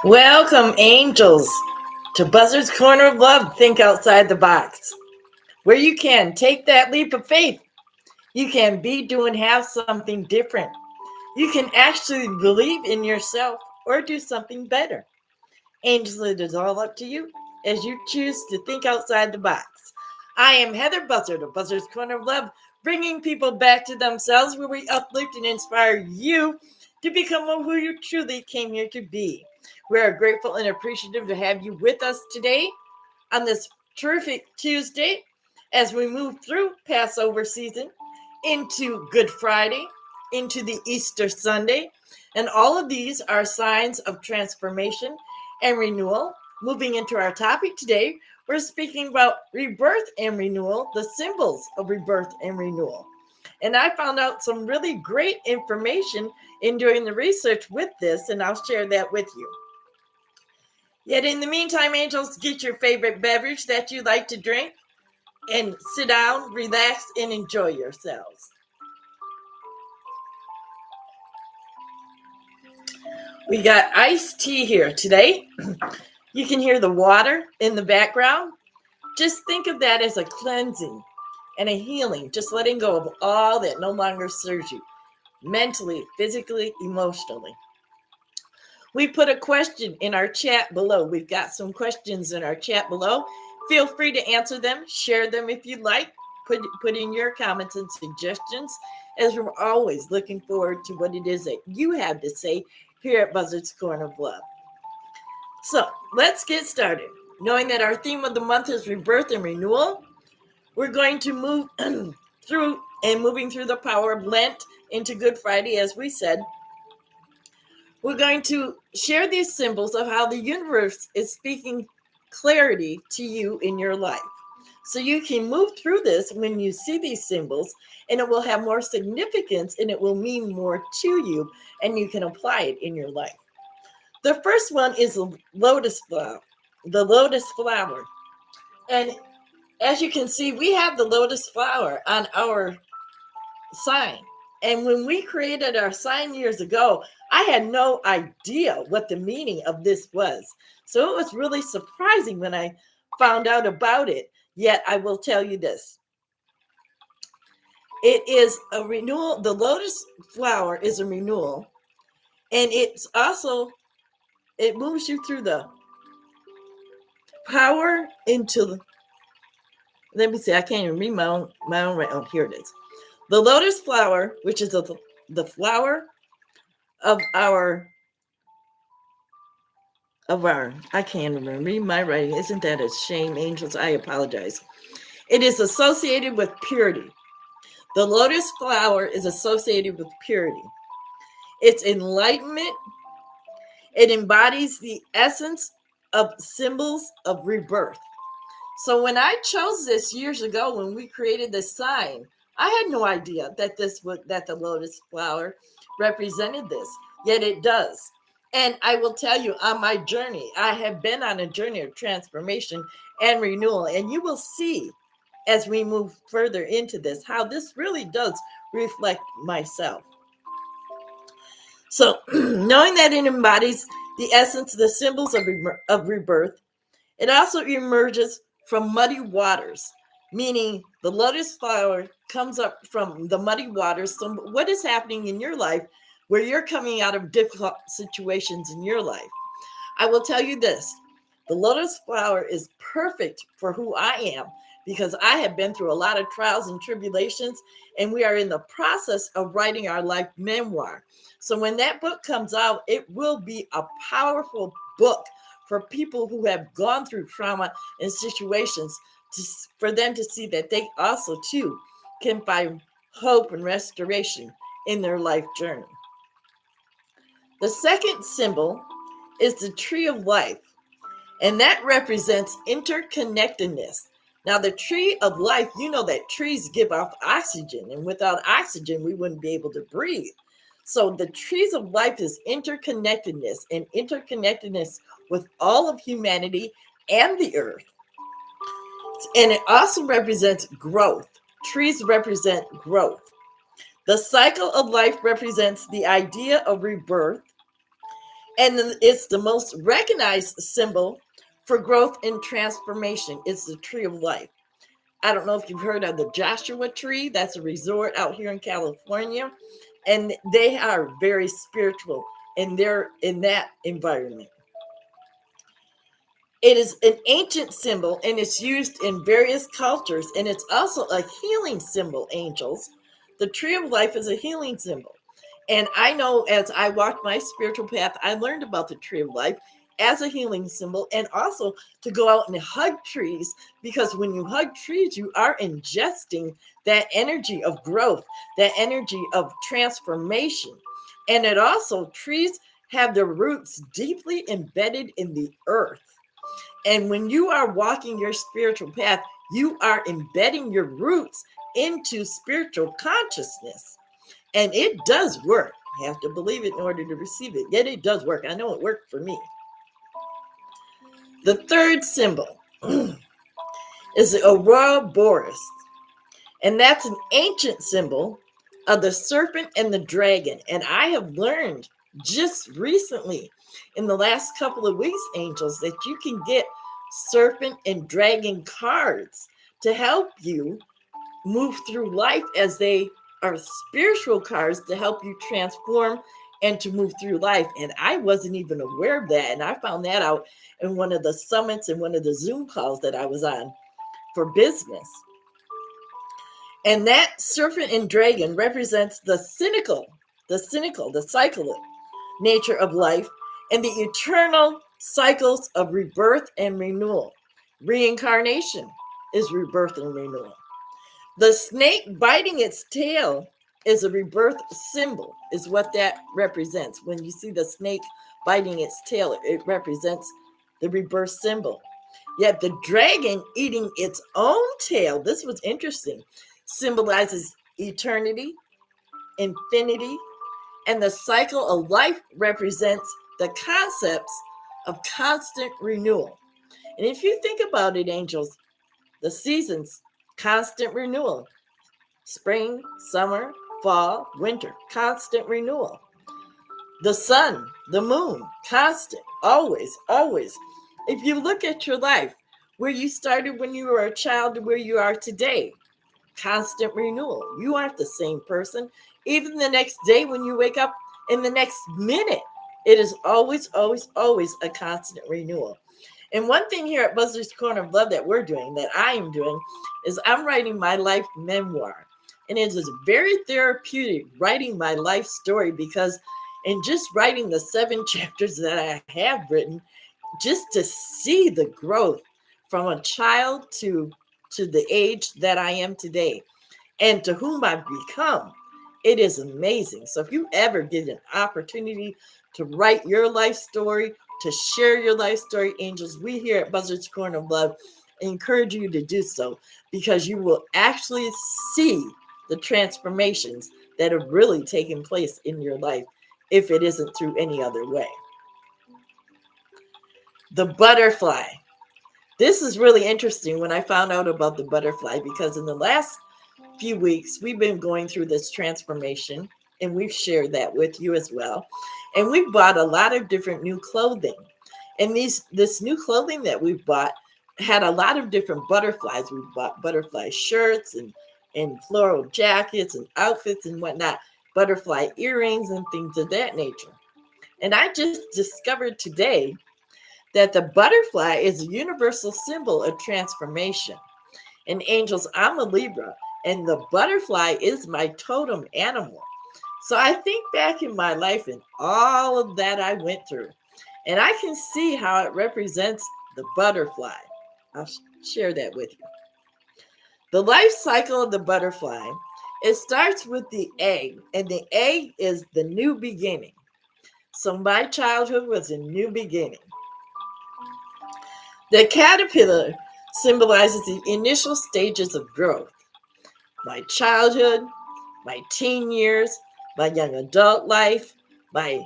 Welcome, angels, to Buzzard's Corner of Love. Think outside the box, where you can take that leap of faith. You can be, do, and have something different. You can actually believe in yourself or do something better. Angels, it is all up to you as you choose to think outside the box. I am Heather Buzzard of Buzzard's Corner of Love, bringing people back to themselves, where we uplift and inspire you to become who you truly came here to be. We are grateful and appreciative to have you with us today on this terrific Tuesday as we move through Passover season into Good Friday, into the Easter Sunday. And all of these are signs of transformation and renewal. Moving into our topic today, we're speaking about rebirth and renewal, the symbols of rebirth and renewal. And I found out some really great information in doing the research with this, and I'll share that with you. Yet in the meantime, angels, get your favorite beverage that you like to drink and sit down, relax, and enjoy yourselves. We got iced tea here today. You can hear the water in the background. Just think of that as a cleansing and a healing, just letting go of all that no longer serves you, mentally, physically, emotionally. We put a question in our chat below. We've got some questions in our chat below. Feel free to answer them, share them if you'd like. Put in your comments and suggestions, as we're always looking forward to what it is that you have to say here at Buzzard's Corner of Love. So let's get started. Knowing that our theme of the month is rebirth and renewal, we're going to move through moving through the power of Lent into Good Friday, as we said. We're going to share these symbols of how the universe is speaking clarity to you in your life. So you can move through this when you see these symbols, and it will have more significance and it will mean more to you, and you can apply it in your life. The first one is the lotus flower. The lotus flower. And as you can see, we have the lotus flower on our sign. And when we created our sign years ago, I had no idea what the meaning of this was. So it was really surprising when I found out about it. Yet I will tell you this. It is a renewal. The lotus flower is a renewal. And it's also, it moves you through the power into, let me see, I can't even read my own right. Oh, here it is. The lotus flower, which is the flower of our, I can't even read my writing. Isn't that a shame, angels? I apologize. It is associated with purity. The lotus flower is associated with purity. It's enlightenment. It embodies the essence of symbols of rebirth. So when I chose this years ago, when we created this sign, I had no idea that that the lotus flower represented this, yet it does. And I will tell you, on my journey, I have been on a journey of transformation and renewal, and you will see as we move further into this how this really does reflect myself. So knowing that it embodies the essence, the symbols of rebirth, it also emerges from muddy waters, meaning the lotus flower comes up from the muddy waters. So what is happening in your life where you're coming out of difficult situations in your life? I will tell you this. The lotus flower is perfect for who I am, because I have been through a lot of trials and tribulations, and we are in the process of writing our life memoir. So when that book comes out, it will be a powerful book for people who have gone through trauma and situations, for them to see that they also too can find hope and restoration in their life journey. The second symbol is the tree of life, and that represents interconnectedness. Now, the tree of life, you know that trees give off oxygen, and without oxygen, we wouldn't be able to breathe. So the trees of life is interconnectedness, and interconnectedness with all of humanity and the earth. And it also represents growth. Trees represent growth. The cycle of life represents the idea of rebirth. And it's the most recognized symbol for growth and transformation. It's the tree of life. I don't know if you've heard of the Joshua tree. That's a resort out here in California. And they are very spiritual, and they're in that environment. It is an ancient symbol, and it's used in various cultures, and it's also a healing symbol, angels. The tree of life is a healing symbol. And I know as I walked my spiritual path, I learned about the tree of life as a healing symbol, and also to go out and hug trees, because when you hug trees, you are ingesting that energy of growth, that energy of transformation. And it also, trees have their roots deeply embedded in the earth. And when you are walking your spiritual path, you are embedding your roots into spiritual consciousness. And it does work. You have to believe it in order to receive it. Yet it does work. I know it worked for me. The third symbol is the Aurora Borealis. And that's an ancient symbol of the serpent and the dragon. And I have learned just recently in the last couple of weeks, angels, that you can get serpent and dragon cards to help you move through life, as they are spiritual cards to help you transform and to move through life. And I wasn't even aware of that. And I found that out in one of the summits and one of the Zoom calls that I was on for business. And that serpent and dragon represents the cyclic nature of life, and the eternal cycles of rebirth and renewal. Reincarnation is rebirth and renewal. The snake biting its tail is a rebirth symbol, is what that represents. When you see the snake biting its tail, it represents the rebirth symbol. Yet the dragon eating its own tail, this was interesting, symbolizes eternity, infinity, and the cycle of life represents the concepts of constant renewal. And if you think about it, angels, the seasons, constant renewal. Spring, summer, fall, winter, constant renewal. The sun, the moon, constant, always, always. If you look at your life, where you started when you were a child to where you are today, constant renewal. You aren't the same person. Even the next day when you wake up, in the next minute, it is always, always, always a constant renewal. And one thing here at Buzzard's Corner of Love that we're doing, that I am doing, is I'm writing my life memoir. And it is very therapeutic writing my life story, because in just writing the 7 chapters that I have written, just to see the growth from a child to the age that I am today and to whom I've become, it is amazing. So if you ever get an opportunity to write your life story, to share your life story, angels, we here at Buzzard's Corner of Love encourage you to do so, because you will actually see the transformations that have really taken place in your life, if it isn't through any other way. The butterfly. This is really interesting when I found out about the butterfly, because in the last few weeks, we've been going through this transformation, and we've shared that with you as well. And we've bought a lot of different new clothing. And this new clothing that we've bought had a lot of different butterflies. We've bought butterfly shirts and floral jackets and outfits and whatnot, butterfly earrings and things of that nature. And I just discovered today that the butterfly is a universal symbol of transformation. And angels, I'm a Libra, and the butterfly is my totem animal. So I think back in my life and all of that I went through, and I can see how it represents the butterfly. I'll share that with you. The life cycle of the butterfly, it starts with the egg, and the egg is the new beginning. So my childhood was a new beginning. The caterpillar symbolizes the initial stages of growth. My childhood, my teen years, my young adult life, my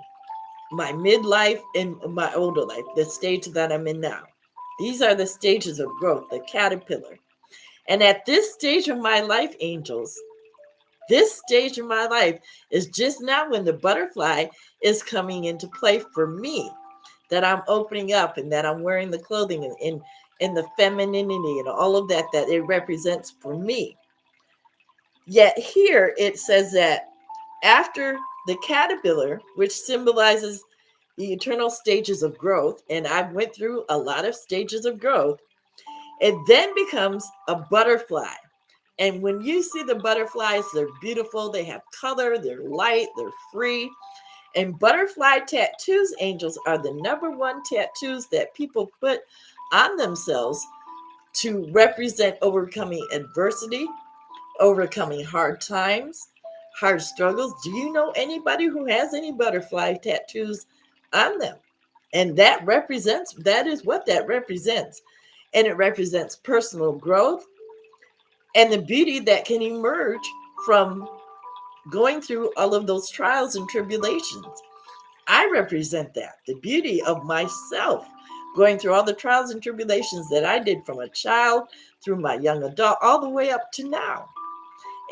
midlife, and my older life, the stage that I'm in now. These are the stages of growth, the caterpillar. And at this stage of my life, angels, This stage of my life is just now when the butterfly is coming into play for me, that I'm opening up and that I'm wearing the clothing and the femininity and all of that it represents for me. Yet here it says that after the caterpillar, which symbolizes the eternal stages of growth, and I went through a lot of stages of growth, it then becomes a butterfly. And when you see the butterflies, they're beautiful, they have color, they're light, they're free. And butterfly tattoos, angels, are the number one tattoos that people put on themselves to represent overcoming adversity, overcoming hard times, hard struggles. Do you know anybody who has any butterfly tattoos on them? And that is what that represents. And it represents personal growth and the beauty that can emerge from going through all of those trials and tribulations. I represent that, the beauty of myself, going through all the trials and tribulations that I did from a child through my young adult, all the way up to now.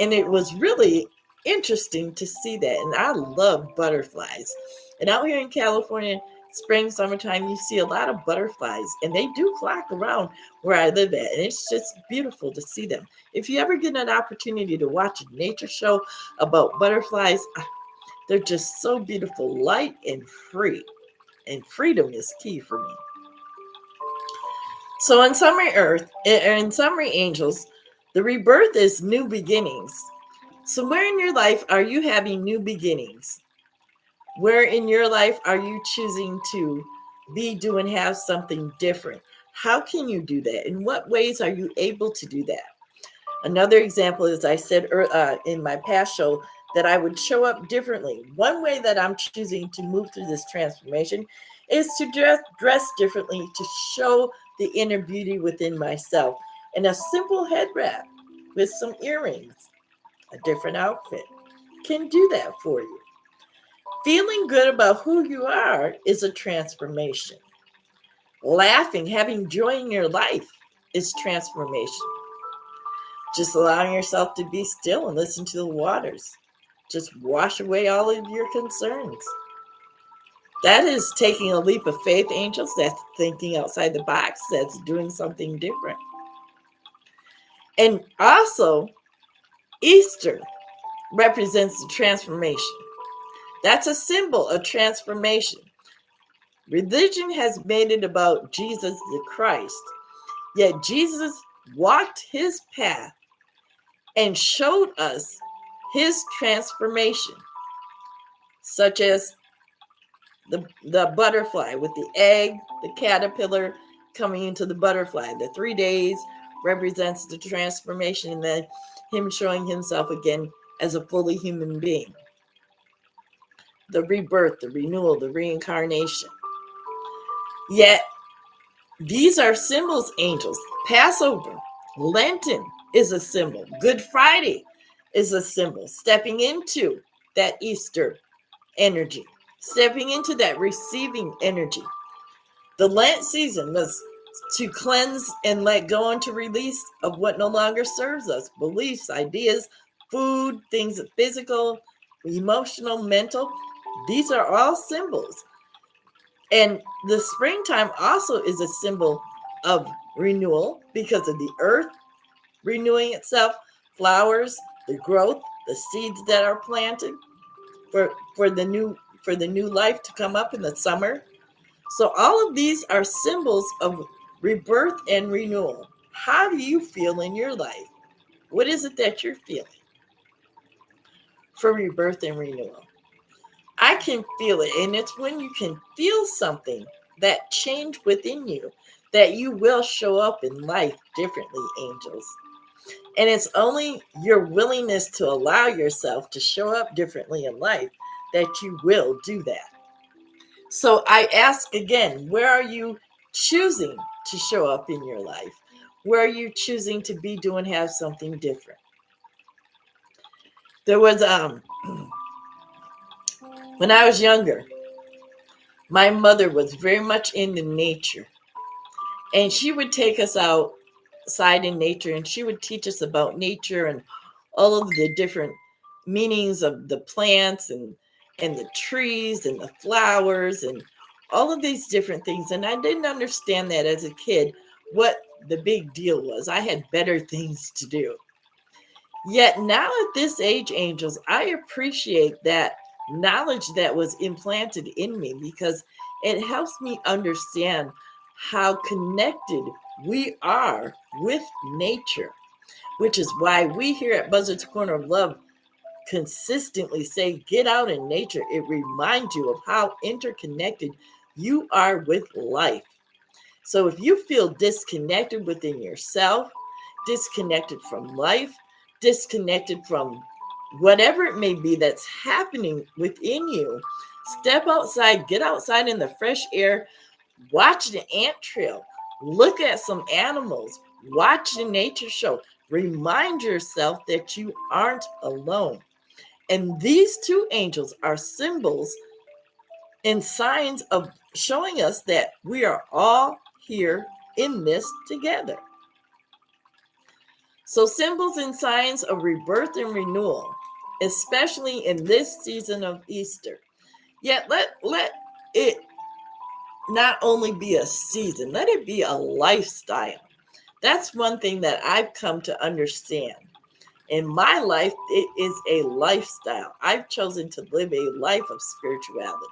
And it was really interesting to see that. And I love butterflies. And out here in California, spring, summertime, you see a lot of butterflies, and they do flock around where I live at. And it's just beautiful to see them. If you ever get an opportunity to watch a nature show about butterflies, they're just so beautiful, light and free. And freedom is key for me. So in Summary Earth, in Summary Angels, the rebirth is new beginnings. So where in your life are you having new beginnings? Where in your life are you choosing to be, do, and have something different? How can you do that? In what ways are you able to do that? Another example is I said in my past show that I would show up differently. One way that I'm choosing to move through this transformation is to dress differently, to show the inner beauty within myself. And a simple head wrap with some earrings, a different outfit, can do that for you. Feeling good about who you are is a transformation. Laughing, having joy in your life is transformation. Just allowing yourself to be still and listen to the waters. Just wash away all of your concerns. That is taking a leap of faith, angels. That's thinking outside the box. That's doing something different. And also, Easter represents the transformation. That's a symbol of transformation. Religion has made it about Jesus the Christ, yet Jesus walked his path and showed us his transformation, such as the butterfly with the egg, the caterpillar coming into the butterfly. The 3 days represents the transformation, and then him showing himself again as a fully human being. The rebirth, the renewal, the reincarnation. Yet, these are symbols, angels. Passover, Lenten is a symbol. Good Friday is a symbol. Stepping into that Easter energy. Stepping into that receiving energy. The Lent season was to cleanse and let go and to release of what no longer serves us. Beliefs, ideas, food, things physical, emotional, mental. These are all symbols. And the springtime also is a symbol of renewal because of the earth renewing itself, flowers, the growth, the seeds that are planted for the new life to come up in the summer. So all of these are symbols of rebirth and renewal. How do you feel in your life? What is it that you're feeling for rebirth and renewal? I can feel it, and it's when you can feel something, that change within you, that you will show up in life differently, angels. And it's only your willingness to allow yourself to show up differently in life that you will do that. So I ask again, where are you choosing to show up in your life? Where are you choosing to be, do, and have something different? There was when I was younger, my mother was very much into nature, and she would take us outside in nature, and she would teach us about nature and all of the different meanings of the plants and the trees and the flowers and all of these different things. And I didn't understand that as a kid, what the big deal was. I had better things to do. Yet now at this age, angels, I appreciate that knowledge that was implanted in me because it helps me understand how connected we are with nature, which is why we here at Buzzard's Corner of Love consistently say, get out in nature. It reminds you of how interconnected you are with life. So if you feel disconnected within yourself, disconnected from life, disconnected from whatever it may be that's happening within you, step outside, get outside in the fresh air, watch the ant trail, look at some animals, watch the nature show. Remind yourself that you aren't alone. And these two angels are symbols and signs of showing us that we are all here in this together. So symbols and signs of rebirth and renewal, especially in this season of Easter. Yet let it not only be a season, let it be a lifestyle. That's one thing that I've come to understand. In my life, it is a lifestyle. I've chosen to live a life of spirituality.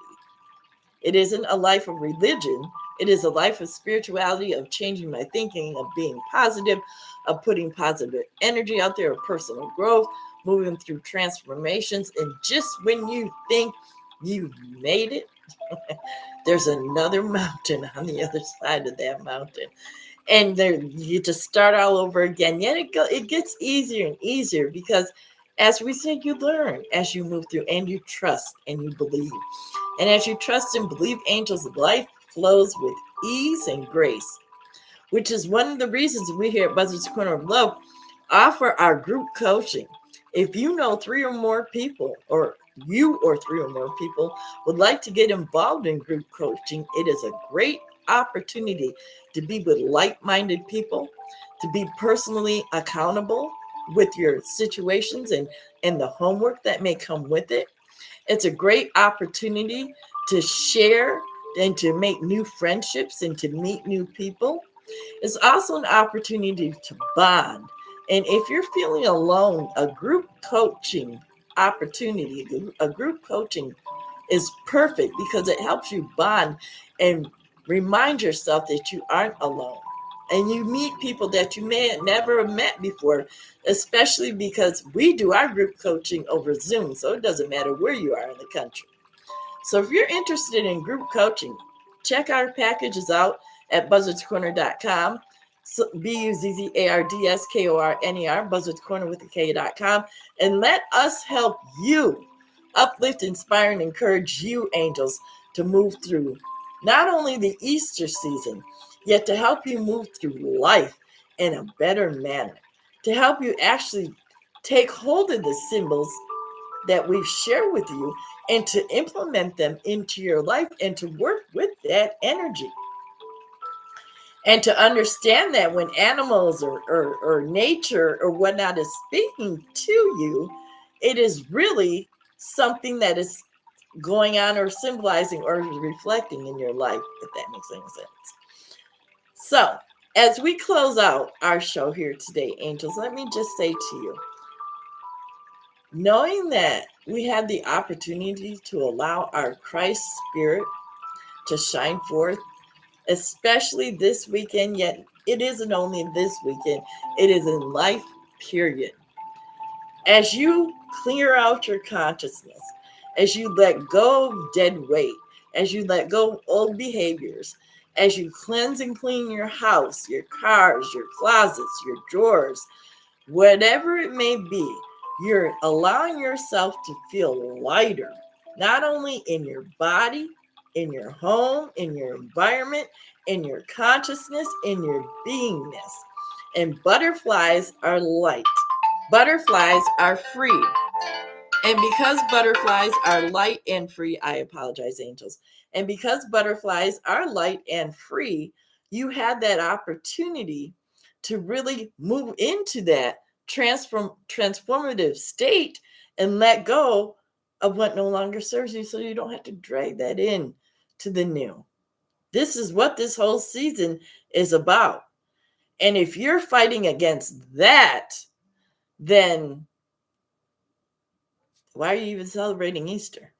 It isn't a life of religion. It is a life of spirituality, of changing my thinking, of being positive, of putting positive energy out there, of personal growth, moving through transformations. And just when you think you've made it, there's another mountain on the other side of that mountain. And there, you just start all over again. Yet it gets easier and easier because, as we said, you learn as you move through, and you trust and you believe. And as you trust and believe, angels, life flows with ease and grace, which is one of the reasons we here at Buzzard's Corner of Love offer our group coaching. If you know 3 or more people, or you or 3 or more people would like to get involved in group coaching, it is a great opportunity to be with like-minded people, to be personally accountable with your situations and the homework that may come with it. It's a great opportunity to share and to make new friendships and to meet new people. It's also an opportunity to bond. And if you're feeling alone, a group coaching opportunity, a group coaching is perfect because it helps you bond and remind yourself that you aren't alone. And you meet people that you may have never met before, especially because we do our group coaching over Zoom. So it doesn't matter where you are in the country. So if you're interested in group coaching, check our packages out at BuzzardsKorner.com. So BUZZARDSKORNER, Buzzards Corner with a K.com. And let us help you uplift, inspire, and encourage you, angels, to move through not only the Easter season, yet to help you move through life in a better manner, to help you actually take hold of the symbols that we've shared with you and to implement them into your life and to work with that energy. And to understand that when animals or nature or whatnot is speaking to you, it is really something that is going on or symbolizing or reflecting in your life, if that makes any sense. So, as we close out our show here today, angels, let me just say to you, knowing that we have the opportunity to allow our Christ spirit to shine forth, especially this weekend, yet it isn't only this weekend, it is in life, period. As you clear out your consciousness, as you let go of dead weight, as you let go of old behaviors, as you cleanse and clean your house, your cars, your closets, your drawers, whatever it may be, you're allowing yourself to feel lighter, not only in your body, in your home, in your environment, in your consciousness, in your beingness. And butterflies are light. Butterflies are free. And because butterflies are light and free, I apologize, angels. And because butterflies are light and free, you had that opportunity to really move into that transformative state and let go of what no longer serves you so you don't have to drag that in to the new. This is what this whole season is about. And if you're fighting against that, then why are you even celebrating Easter?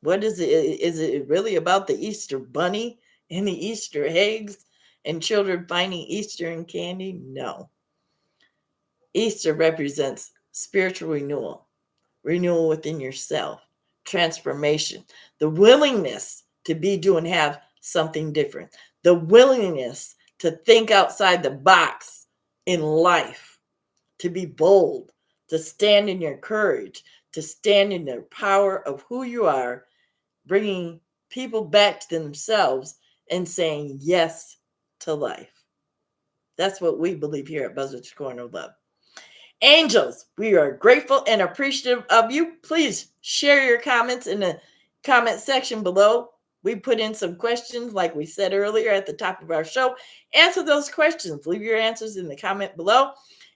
What is it? Is it really about the Easter bunny and the Easter eggs and children finding Easter in candy? No. Easter represents spiritual renewal within yourself, transformation, the willingness to be, do, and have something different, the willingness to think outside the box in life, to be bold, to stand in your courage, to stand in the power of who you are, bringing people back to themselves and saying yes to life. That's what we believe here at Buzzard's Corner of Love. Angels, we are grateful and appreciative of you. Please share your comments in the comment section below. We put in some questions, like we said earlier at the top of our show. Answer those questions. Leave your answers in the comment below.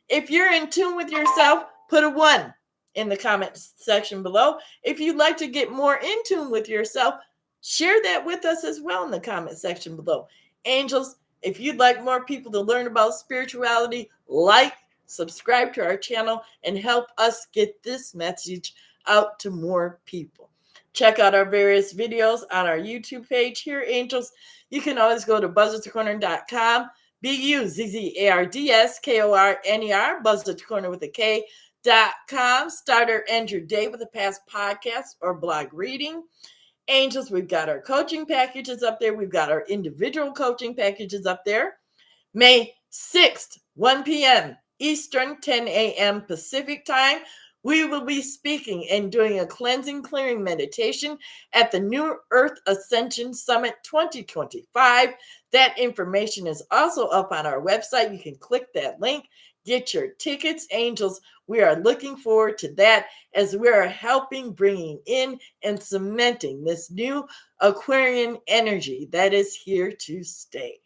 If you're in tune with yourself, put a 1 in the comment section below. If you'd like to get more in tune with yourself, share that with us as well in the comment section below. Angels, if you'd like more people to learn about spirituality, subscribe to our channel, and help us get this message out to more people. Check out our various videos on our YouTube page here, Angels. You can always go to BUZZARDSKORNER.com, BUZZARDSKORNER, Buzzards Corner with a K.com. Start or end your day with a past podcast or blog reading. Angels, we've got our coaching packages up there. We've got our individual coaching packages up there. May 6th, 1 p.m. Eastern, 10 a.m. Pacific time, we will be speaking and doing a cleansing, clearing meditation at the New Earth Ascension Summit 2025. That information is also up on our website. You can click that link, get your tickets. Angels, we are looking forward to that as we are helping bringing in and cementing this new Aquarian energy that is here to stay.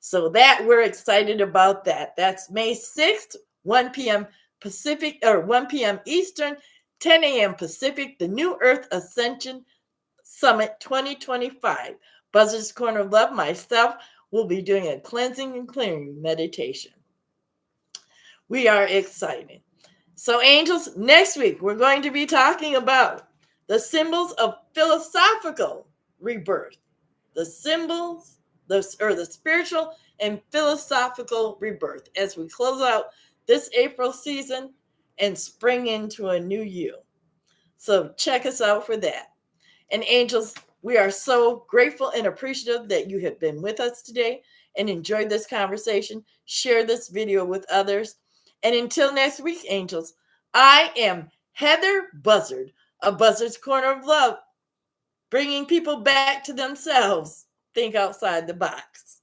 So that we're excited about that. That's May 6th, 1 p.m. Pacific, or 1 p.m. Eastern, 10 a.m. Pacific, the New Earth Ascension Summit 2025. Buzzard's Corner of Love, myself, will be doing a cleansing and clearing meditation. We are excited. So, Angels, next week we're going to be talking about the symbols of philosophical rebirth. The symbols, the spiritual and philosophical rebirth as we close out this April season and spring into a new year. So check us out for that. And Angels, we are so grateful and appreciative that you have been with us today and enjoyed this conversation. Share this video with others. And until next week, Angels, I am Heather Buzzard of Buzzard's Corner of Love, bringing people back to themselves. Think outside the box.